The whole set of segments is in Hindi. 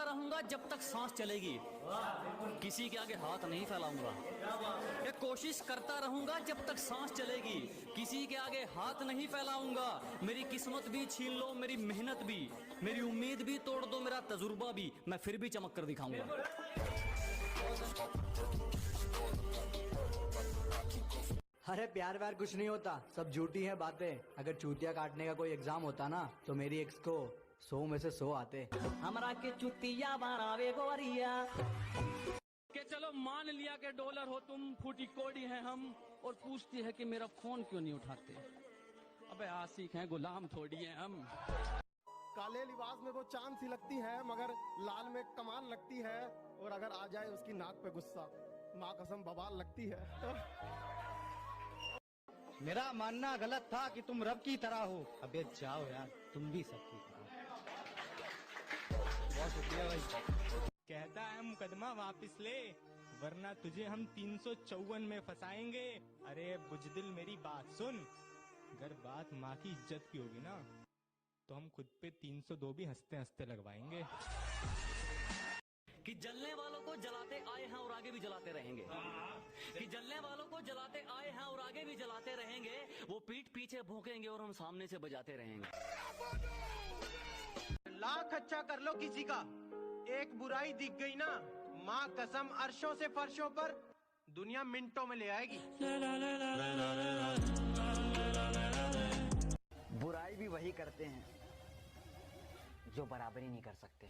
करता रहूंगा जब तक सांस चलेगी, किसी के आगे हाथ नहीं फैलाऊंगा। ये कोशिश करता रहूंगा जब तक सांस चलेगी, किसी के आगे हाथ नहीं फैलाऊंगा। मेरी किस्मत भी छीन लो, मेरी मेहनत भी, मेरी उम्मीद भी तोड़ दो, मेरा तजुर्बा भी, मैं फिर भी चमक कर दिखाऊंगा। अरे प्यार व्यार कुछ नहीं होता, सब झूठी है बातें। अगर चूतिया काटने का कोई एग्जाम होता ना तो मेरी एक्स को 100 में से 100 आते। हमरा के चुतिया बनावे गोरिया के चलो मान लिया कि डॉलर हो तुम, फूटी कोड़ी है हम, और पूछती है कि मेरा फोन क्यों नहीं उठाते। अबे आशिक हैं, गुलाम थोड़ी हैं हम। काले लिबास में वो चांद सी लगती है, मगर लाल में कमाल लगती है। और अगर आ जाए उसकी नाक पे गुस्सा, माँ कसम बवाल लगती है। मेरा मानना गलत था कि तुम रब की तरह हो। अबे जाओ यार, तुम भी सबकी तरह। बहुत शुक्रिया भाई। कहता है मुकदमा वापस ले, वरना तुझे हम 354 में फंसाएंगे। अरे बुजदिल मेरी बात सुन, अगर बात माँ की इज्जत की होगी ना तो हम खुद पे 302 भी हंसते हंसते लगवाएंगे। कि जलने वालों को जलाते आए हैं और आगे भी जलाते रहेंगे, कि जलने वालों को जलाते आए हैं और आगे भी जलाते रहेंगे। वो पीठ पीछे भौंकेंगे और हम सामने से बजाते रहेंगे। लाख अच्छा कर लो किसी का, एक बुराई दिख गई ना, माँ कसम अर्शों से फर्शों पर दुनिया मिनटों में ले आएगी। बुराई भी वही करते हैं जो बराबरी नहीं कर सकते।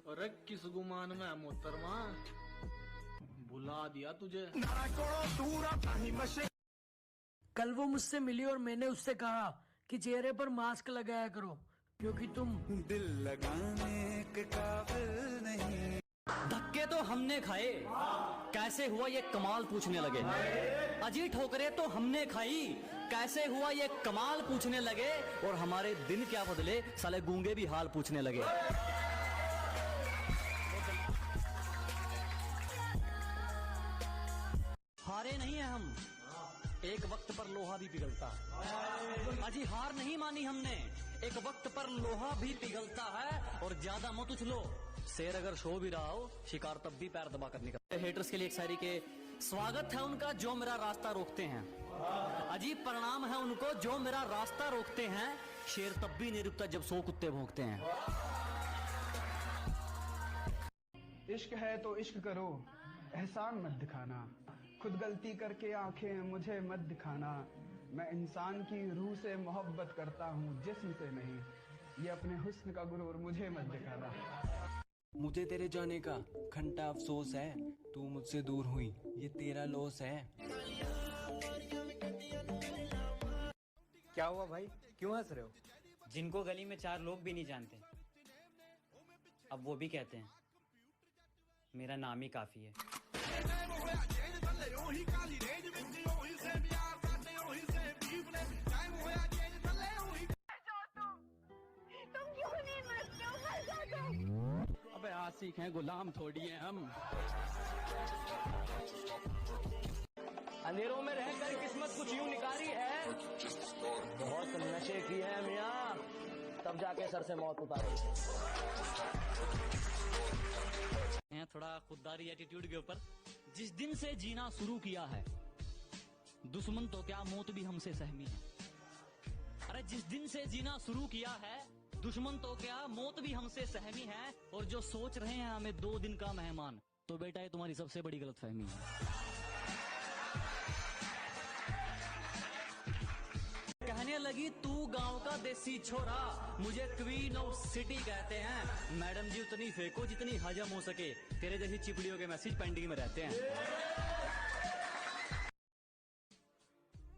अरे किस गुमान में मोहतरमा, बुला दिया तुझे। कल वो मुझसे मिली और मैंने उससे कहा कि चेहरे पर मास्क लगाया करो, क्योंकि तुम दिल लगाने के काबिल नहीं। धक्के तो हमने खाए, कैसे हुआ ये कमाल पूछने लगे। अजी ठोकरे तो हमने खाई, कैसे हुआ ये कमाल पूछने लगे। और हमारे दिन क्या बदले, साले गूंगे भी हाल पूछने लगे। हारे नहीं है हम, एक वक्त पर लोहा भी पिघलता है। अजी हार नहीं मानी हमने, एक वक्त पर लोहा भी पिघलता है। और ज्यादा मत उछलो, शेर अगर सो भी रहा हो, शिकार तब भी पैर दबा कर निकलता है। हेटर्स के लिए एक शायरी के स्वागत है उनका जो मेरा रास्ता रोकते हैं। अजीब परिणाम है उनको जो मेरा रास्ता रोकते हैं। शेर तब भी नहीं रुकता जब 100 कुत्ते भौंकते हैं। इश्क है तो इश्क करो, एहसान मत दिखाना। खुद गलती करके आंखें मुझे मत दिखाना। मैं इंसान की रूह से मोहब्बत करता हूँ, जिस्म से नहीं। ये अपने हुस्न का गुरूर मुझे मत दिखाना। मुझे तेरे जाने का घंटा अफसोस है, तू मुझसे दूर हुई ये तेरा लॉस है। क्या हुआ भाई, क्यों हंस रहे हो? जिनको गली में 4 लोग भी नहीं जानते, अब वो भी कहते हैं मेरा नाम ही काफी है। अबे आशिक हैं, गुलाम थोड़ी हैं हम। अंधेरों में रहकर किस्मत कुछ यूं निकारी है, बहुत नशे की है मियाँ, तब जाके सर से मौत उतारी। थोड़ा खुददारी एटीट्यूड के ऊपर। जिस दिन से जीना शुरू किया है, दुश्मन तो क्या मौत भी हमसे सहमी है। अरे जिस दिन से जीना शुरू किया है, दुश्मन तो क्या मौत भी हमसे सहमी है। और जो सोच रहे हैं हमें 2 दिन का मेहमान, तो बेटा ये तुम्हारी सबसे बड़ी गलतफहमी है। कहने लगी तू गांव का देसी छोरा, मुझे क्वीन ऑफ सिटी कहते हैं। मैडम जी उतनी फेंको जितनी हजम हो सके, तेरे जैसी चिपड़ियों के मैसेज पेंडिंग में रहते हैं।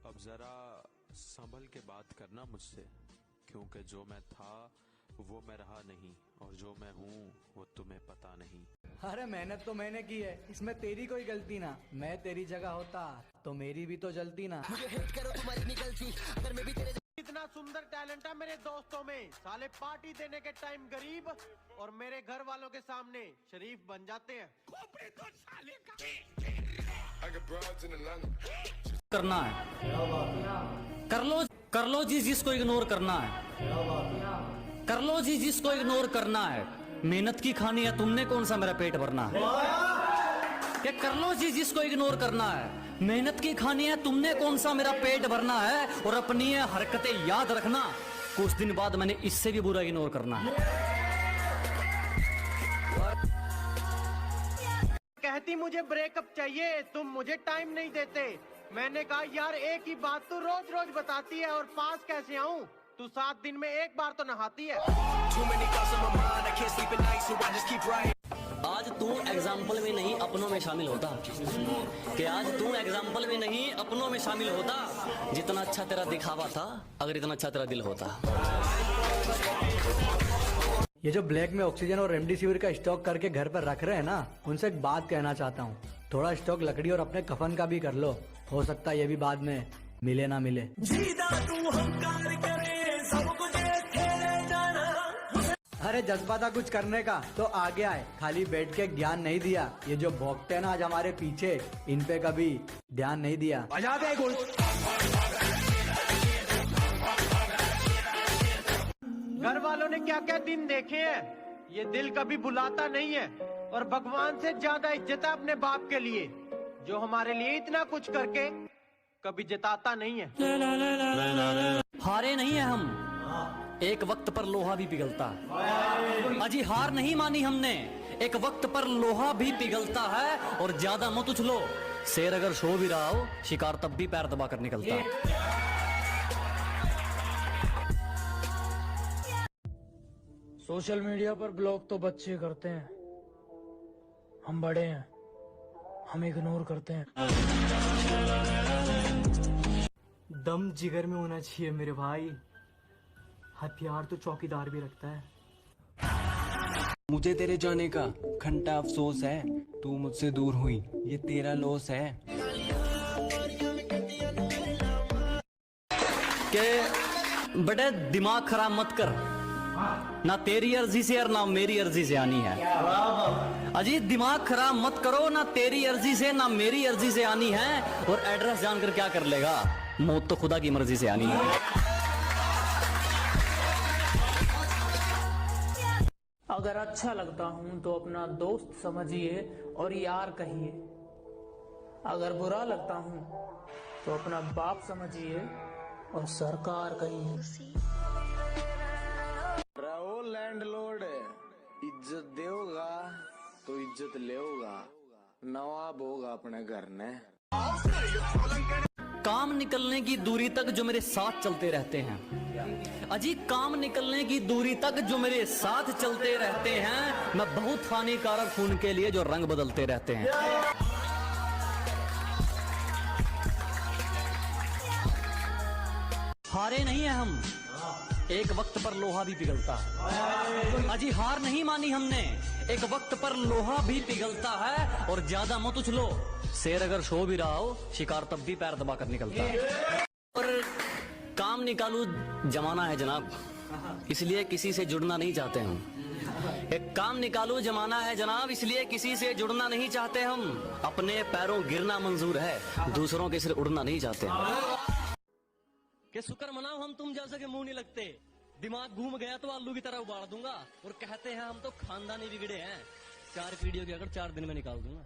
अब जरा संभल के बात करना मुझसे, क्योंकि जो मैं था वो मैं रहा नहीं, और जो मैं हूँ वो तुम्हें पता नहीं। अरे मेहनत तो मैंने की है, इसमें तेरी कोई गलती ना। मैं तेरी जगह होता तो मेरी भी तो जलती ना। मुझे हेट करो तुम्हारी निकलती, अगर मैं भी तेरे इतना सुंदर टैलेंट है मेरे दोस्तों में, साले पार्टी देने के टाइम गरीब और मेरे घर वालों के सामने शरीफ बन जाते हैं। करना है कर लो। कर लो जी जिसको इग्नोर करना है, कर लो जी जिसको इग्नोर करना है। मेहनत की खानी है, तुमने कौन सा मेरा पेट भरना है। क्या कर लो जी जिसको इग्नोर करना है, मेहनत की खानी है, तुमने कौन सा मेरा पेट भरना है। और अपनी ये हरकतें याद रखना, कुछ दिन बाद मैंने इससे भी बुरा इग्नोर करना है। कहती मुझे ब्रेकअप चाहिए, तुम मुझे टाइम नहीं देते। मैंने कहा यार एक ही बात तू रोज रोज बताती है और पास कैसे आऊं, तू 7 दिन में एक बार तो नहाती है। आज तू एग्जाम्पल में नहीं अपनों में शामिल होता, कि आज तू एग्जाम्पल में नहीं अपनों में शामिल होता। जितना अच्छा तेरा दिखावा था, अगर इतना अच्छा तेरा दिल होता। ये जो ब्लैक में ऑक्सीजन और रेमडेसिविर का स्टॉक करके घर पर रख रहे हैं ना, उनसे एक बात कहना चाहता हूँ, थोड़ा स्टॉक लकड़ी और अपने कफन का भी कर लो, हो सकता है ये भी बाद में मिले ना मिले। अरे जज्बा था कुछ करने का तो आगे आए, खाली बैठ के ज्ञान नहीं दिया। ये जो भौंकते हैं ना आज हमारे पीछे, इन पे कभी ध्यान नहीं दिया। घर वालों ने क्या क्या दिन देखे हैं, ये दिल कभी भुलाता नहीं है। और भगवान से ज्यादा इज्जत है अपने बाप के लिए, जो हमारे लिए इतना कुछ करके कभी जताता नहीं है। हारे नहीं है हम, एक वक्त पर लोहा भी पिघलता है। अजी हार नहीं मानी हमने, एक वक्त पर लोहा भी पिघलता है। और ज्यादा मत उछलो, शेर अगर सो भी रहा हो, शिकार तब भी पैर दबा कर निकलता है। सोशल मीडिया पर ब्लॉग तो बच्चे करते हैं, हम बड़े हैं, हम इग्नोर करते हैं। दम जिगर में होना चाहिए मेरे भाई, हथियार तो चौकीदार भी रखता है। मुझे तेरे जाने का घंटा अफसोस है, तू मुझसे दूर हुई ये तेरा लॉस है। के बड़े दिमाग खराब मत कर, ना तेरी अर्जी से और ना मेरी अर्जी से आनी है। अजी दिमाग खराब मत करो, ना तेरी अर्जी से ना मेरी अर्जी से आनी है। और एड्रेस जानकर क्या कर लेगा, मौत तो खुदा की मर्जी से आनी है। अगर अच्छा लगता हूं तो अपना दोस्त समझिए और यार कहिए, अगर बुरा लगता हूं तो अपना बाप समझिए और सरकार कहिए। रहो लैंडलॉर्ड, इज्जत देगा तो इज्जत लेगा, नवाब होगा अपने घर ने। काम निकलने की दूरी तक जो मेरे साथ चलते रहते हैं, अजी काम निकलने की दूरी तक जो मेरे साथ चलते रहते हैं, मैं बहुत हानिकारक हूं उनके लिए जो रंग बदलते रहते हैं। हारे नहीं है हम, एक वक्त पर लोहा भी पिघलता है। अजी हार नहीं मानी हमने, एक वक्त पर लोहा भी पिघलता है। और ज्यादा मत उछलो, शेर अगर सो भी रहा हो, शिकार तब भी पैर दबा कर निकलता है। और काम निकालू जमाना है जनाब, इसलिए किसी से जुड़ना नहीं चाहते हम। एक काम निकालू जमाना है जनाब, इसलिए किसी से जुड़ना नहीं चाहते हम। अपने पैरों गिरना मंजूर है, दूसरों के सिर उड़ना नहीं चाहते हम। कि शुक्र मनाओ हम तुम जैसे के मुंह नहीं लगते, दिमाग घूम गया तो आलू की तरह उबाल दूंगा। और कहते हैं हम तो खानदानी बिगड़े हैं, 4 पीढ़ियों की अगर 4 दिन में निकाल दूंगा।